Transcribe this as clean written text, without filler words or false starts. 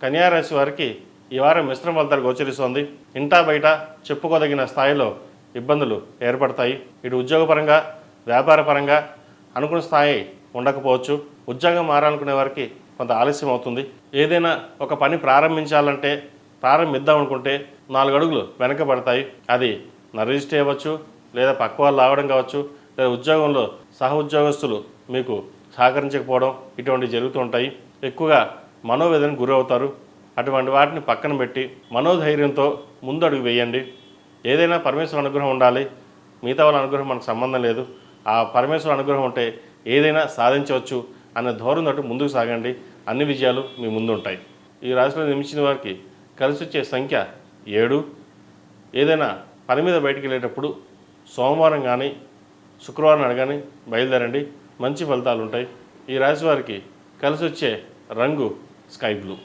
కన్యా రాశి వారికి ఈ వారం మిశ్రమ ఫలితాలు గోచరిస్తోంది. ఇంటా బయట చెప్పుకోదగిన స్థాయిలో ఇబ్బందులు ఏర్పడతాయి. ఇటు ఉద్యోగపరంగా వ్యాపారపరంగా అనుకున్న స్థాయి ఉండకపోవచ్చు. ఉద్యోగం మారాలనుకునే వారికి కొంత ఆలస్యం అవుతుంది. ఏదైనా ఒక పని ప్రారంభించాలంటే ప్రారంభిద్దాం అనుకుంటే 4 అడుగులు వెనకబడతాయి. అది నా రిజిస్టర్ అవ్వచ్చు, లేదా పక్క వాళ్ళు రావడం కావచ్చు, లేదా ఉద్యోగంలో సహ ఉద్యోగస్తులు మీకు సహకరించకపోవడం, ఇటువంటివి జరుగుతూ ఉంటాయి. ఎక్కువగా మనోవేదనకు గురవుతారు. అటువంటి వాటిని పక్కన పెట్టి మనోధైర్యంతో ముందడుగు వేయండి. ఏదైనా పరమేశ్వర అనుగ్రహం ఉండాలి, మిగతా వాళ్ళ అనుగ్రహం మనకు సంబంధం లేదు. ఆ పరమేశ్వర అనుగ్రహం ఉంటే ఏదైనా సాధించవచ్చు అనే ధోరణితో ముందుకు సాగండి. అన్ని విజయాలు మీ ముందు ఉంటాయి. ఈ రాశిలో జన్మించిన వారికి కలిసి వచ్చే సంఖ్య 7. ఏదైనా పని మీద బయటికి వెళ్ళేటప్పుడు సోమవారం కానీ శుక్రవారం నాడు కానీ బయలుదేరండి. మంచి ఫలితాలు ఉంటాయి. ఈ రాశి వారికి కలిసి వచ్చే రంగు స్కై బ్లూ.